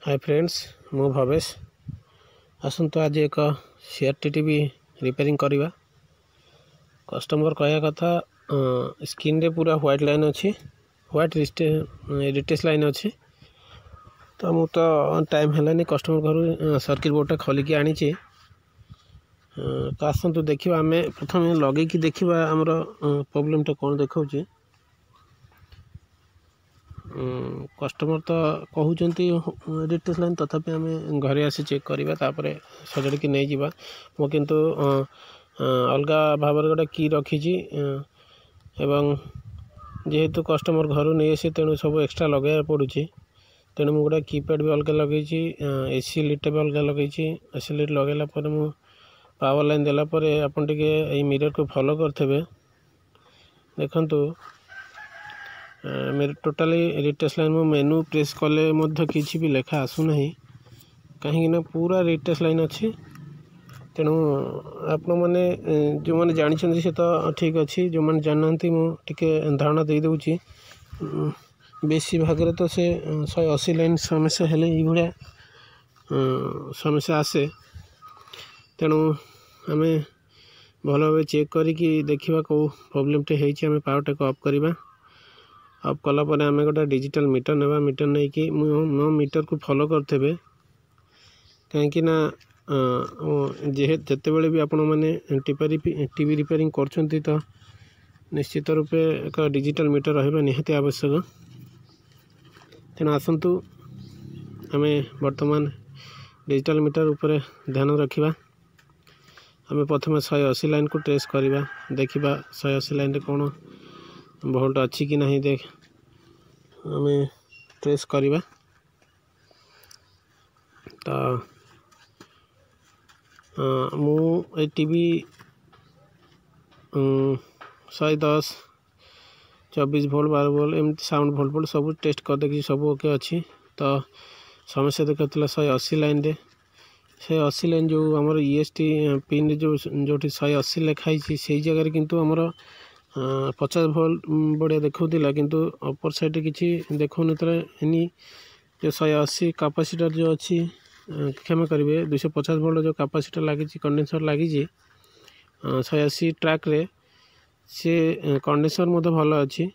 Hi friends मु भवेश आसतु आज एक सीआरटी टीवी रिपेयरिंग करवा कस्टमर कहया कथा स्क्रीन रे पूरा व्हाइट लाइन अच्छी व्हाइट रिटेस लाइन अच्छी तो मु तो टाइम है कस्टमर घर सर्किट बोर्ड खोलिकी आनी तो आसतु देखा आम प्रथम लगे देखा आमर प्रोब्लेम टा कौन देखा कस्टमर तो कहते रिटेस लाइन तथापि आम घरे आसी चेक करवा सजाड़ी नहीं जावा मो किंतु अलग भाव गोटे की रखी एवं जेहेतु कस्टमर घर नहीं आसी तेणु सब एक्सट्रा लगे पड़ू तेणु मुझे गोटे कीपैड भी अलग लगे एसी लिट भी अलग लगे एसी लिट लगेला मु पावर लाइन देला आपन टे मिरर को फॉलो करते देखंतु मेरे टोटाली रिटेस लाइन मो मेनू प्रेस कले किसी भी लेखा आसुना कहीं पूरा रिटेस लाइन अच्छी तेणु आपण मैंने जो मैंने जानते से तो ठीक अच्छी जो मैंने जानना मुझे धारणा दे दूची बेसी भाग तो से 180 लाइन समस्या हेले ये समस्या आसे तेणु आम भल भाव चेक करी देखा कौ प्रोब्लेम टे आम पावर टे ऑफ करवा ऑफ कलापर आम गोटे डिजिटल मीटर नेबा मीटर नहीं कि मो मीटर को फॉलो करते कहीं जिते बड़े भी आपण मैंने टीवी रिपेयरिंग कर तो निश्चित रूपे एक डिजिटल मीटर रहा निहाती आवश्यक तेणु आसतु आम वर्तमान डिजिटल मीटर उपर ध्यान रखा आम प्रथम 180 लाइन को ट्रेस करवा देखा 180 लाइन कौन भोल्ट अच्छी कि नहीं देख आम ट्रेस करवा तो मु टीवी 110 24 वोल्ट 12 वोल्ट एमती साउंड वोल्ट सब टेस्ट कर देखी सब ओके अच्छी तो समस्या देखा 180 लाइन रे 180 लाइन जो आमर ईएसटी पिन जो 180 लिखाई से जगह किंतु आमर 50 वोल्ट बढ़िया देखा किंतु अपर साइड किसी देखा एनी जो 180 कैपेसिटर जो अच्छी क्षमा करेंगे 250 वोल्ट जो कैपेसिटर लगी कंडेंसर लगी 180 ट्रैक रे से कंडेंसर मत भल अच्छी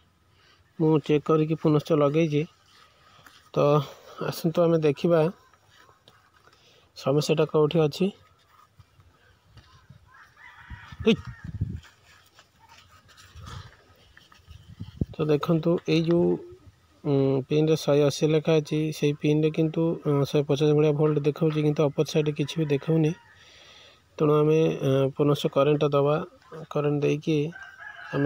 मु चेक करके पुनश्च लगे तो आसतु आम देखा समस्याटा कौटी अच्छी तो देखंतु ये जो पिन रे 180 लिखाई से पिन रे किंतु 150 भाया भोल्ट देखा किंतु अपर साइड किसी भी देखा तेणु आम पुनश्च करेन्ट दबा करेन्ट देकी आम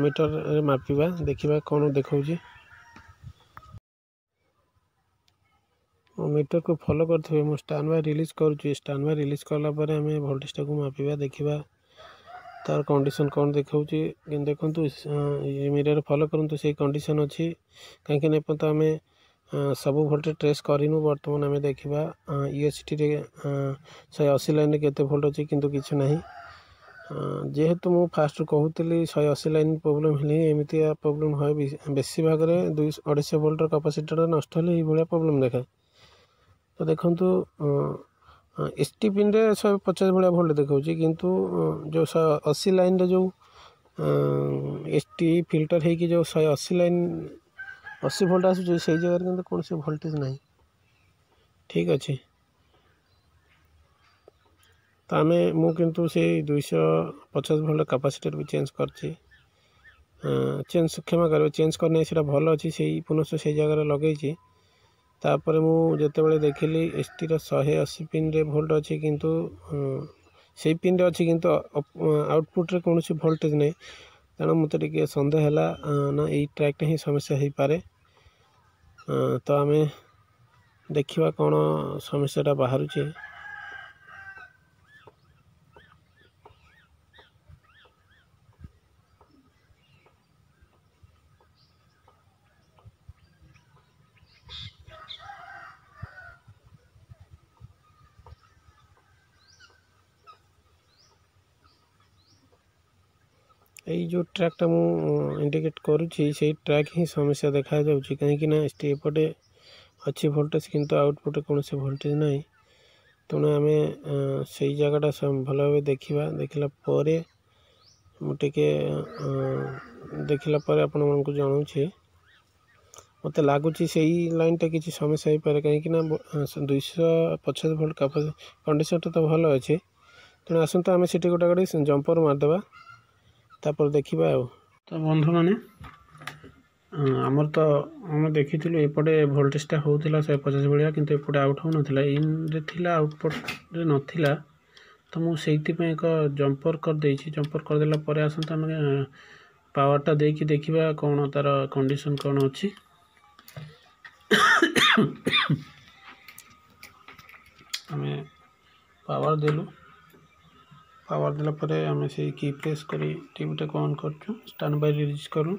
मीटर मापिबा देखा कौन देखा मीटर को फॉलो करते मुझे स्टैंड बाय रिलीज करुँच स्टैंड बाय रिलीज कलापर आम वोल्टेज टाक मापिबा देखा तार कंडीशन कौन देखा देखु मिरर फॉलो करूँ से कंडीशन अच्छी कहीं आम सब वोल्टेज ट्रेस करूँ बर्तमान आम देखा ईएसटी 180 लाइन केते वोल्ट अच्छी किंतु किसी ना जेहेतु मु फास्ट कहूली 180 लाइन प्रोब्लेम है एमती प्रोब्लेम है बेसी भाग में 250 वोल्ट कैपेसिटर नष्ट हेल्ले ये प्रोब्लेम देखा तो देखु एसटी पिन रे 150 भाया भोल्ट देखा किंतु जो 180 लाइन रे जो एसटी फिल्टर है कि जो 180 लाइन 80 वोल्ट आसूँ से जगह किंतु कौन से वोल्टेज नहीं ठीक अच्छे तो आम मु किंतु से 250 वोल्ट कैपेसिटर भी चेंज कर चेंज क्षमा कर चेंज करने से भल अच्छी से पुनश्च से जगह लगे तापर मु जिते देखिली एसटी 180 पिन रे वोल्ट अच्छी किंतु से पिन रे अच्छी किंतु आउटपुट रे कौन वोल्टेज नहीं तेणु मत सन्देह है ना यही ट्रैक ही समस्या हो पारे तो आम देखा कौन समस्याटा बाहर यही जो ट्रैकटा मु इंडिकेट करुँची से ट्रैक ही समस्या देखा कहीं एपटे अच्छी वोल्टेज किंतु आउटपुट कौन से वोल्टेज नहीं तेणु आम से जगटा भल भाव देखा देखला मुझे देखला आपण मानक जनाऊे मत लगुच से लाइन टा किसी समस्या हो पाए कहीं 250 वोल्ट कंडीशन तो भल अच्छे तेणु आसत आम से गोटे गोटे जंपर मारदे तापर देखा तो बंधु मैंने आमर तो आम देखी एपटे वोल्टेजटा होता 150 भाया कि एपटे आउट हो नाला इन रे आउटपुट रे नाला तो मुझे एक जंपर करदे जंपर करदेला आसत आम पावरटा देकी देखा कौन तार कंडीशन कौन अच्छी आम पावर देलु पावर देला परे आम से की प्रेस करी टीवीटा ऑन कर स्टैंड बाय रिलीज करूँ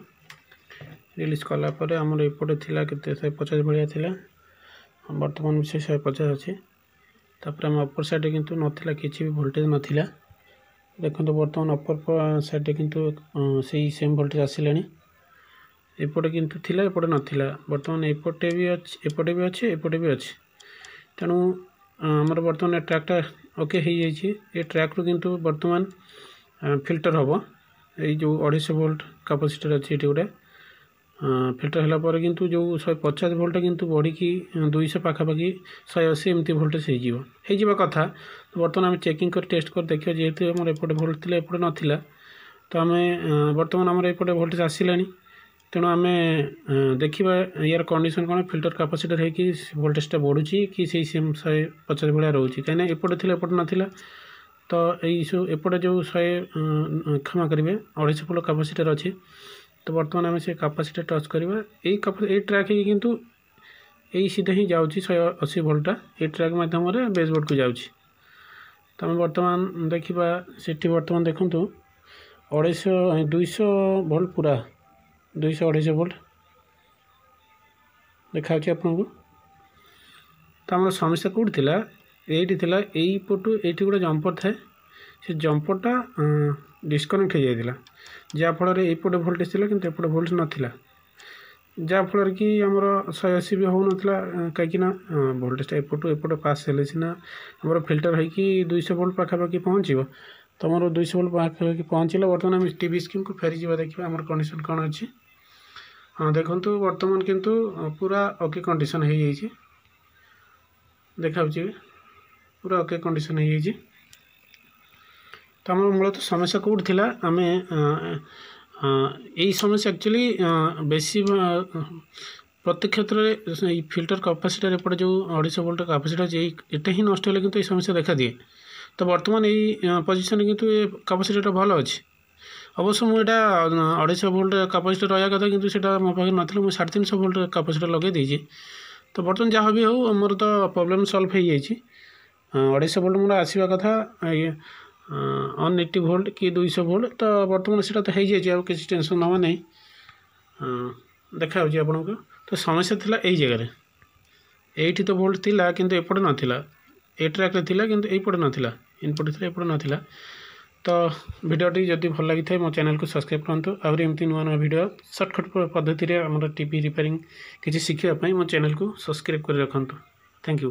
रिलीज कलापर आमर एपटे थिला केते 150 भाया थिला बर्तमान से 150 अच्छे तापर आम अपर साइड किंतु नथिला किसी भी वोल्टेज नथिला देखो बर्तमान अपर साइड किंतु से सेम वोल्टेज आसिलानी एपटे किंतु थिला एपटे नथिला बर्तमान एपटे भी अच्छे एपटे भी अच्छे तेणु आमर बर्तमान ट्रैकटा ओके हो जाइए ये ट्रैक रू किंतु बर्तमान फिल्टर हम ये जो 250 वोल्ट कैपेसिटर अच्छी ये गोटे फिल्टर है पर किंतु जो 150 वोल्ट किंतु बढ़ी 200 पाखापाखि 180 एमती वोल्टेज हो कथा तो बर्तमान आम चेकिंग कर टेस्ट कर देखिए जेहेतु आम एपटे वोल्ट थी एपटे नाला तो आम बर्तमान आम एपटे वोल्टेज आसला तेणु आम देखा यार कंडीशन कौन फिल्टर कैपेसिटर है कि वोल्टेजटा बढ़ुची कि से सेम 150 भाया रोचे कहीं एपटे थी एपटे नाला तो यू एपटे जो 100 क्षमा करेंगे 250 वोल्ट कैपेसिटर अच्छी तो बर्तमान आम से कैपेसिटर टच करवा ये ट्रैक ही किंतु यही सीधा ही जाऊँगी 180 वोल्टा ये ट्रैक मध्यम बेसबोर्ड को जाऊँगी तो आम बर्तमान देखा से बर्तमान देखूँ 200 वोल्ट पूरा 200-250 वोल्ट देखा आपको तो आम समस्या कौट थी यही यही पटू ये गोटे जंपर थाए से जंपरटा डिस्कनेक्ट हो जाता जहाँफल एपटे वोल्टेज थी कि एपटे वोल्टेज नाला जहाँफल कि आमर 180 भी हो नाला कहीं वोल्टेजटा एपटू एपटे पास हेले सीना आम फिल्टर होगी 200 वोल्ट पाखापाखि पहुँचो तो आम 200 वोल्ट पाखापाखि पहुँचला बर्तमान आम टीवी स्क्रीन को फेरी जा देखा आम कंडीशन कौन अच्छी हाँ देखो बर्तमान किंतु पूरा ओके कंडीशन हो जाइए देखा पूरा ओके कंडीशन हो जाइए तो आम मूलतः समस्या कौट थी आम यही समस्या एक्चुअली बेसी प्रत्येक क्षेत्र में फिल्टर कैपेसिटर एपटे जो 250 वोल्ट कैपेसिटर ये ही नष्ट है कि समस्या देखा दिए तो बर्तमान यही पोजिशन किंतु कैपेसिटर भल अच्छे अवश्य मुझे 250 वोल्ट कैपेसिटर रहा कथा किंतु सेटा मो पाखे नाथले मु 350 वोल्ट कैपेसिटर लगे देछि तो बर्तमान जहाँ भी हो मोर तो प्रॉब्लम सॉल्व हो जाइए 250 वोल्ट मोर आसवा कथा 180 वोल्ट कि 200 वोल्ट तो बर्तमान से तो हो जाए किसी टेंशन ना नहीं देखा आपन को तो समस्या थी यही जगह ये तो वोल्ट थी कि एपटे नाला ए ट्रैक थी कि एपटे नाला इनपुट थी एपटे नाला तो भिडियोटी जदि भल लगी थाए मो चैनल को सब्सक्राइब करूँ आहुरी एमती नुआ नुआ भिडियो सर्टकट पद्धति आम टीवी रिपेयरिंग किसी शिखापी मो चैनल को सब्सक्राइब कर रखु थैंक यू।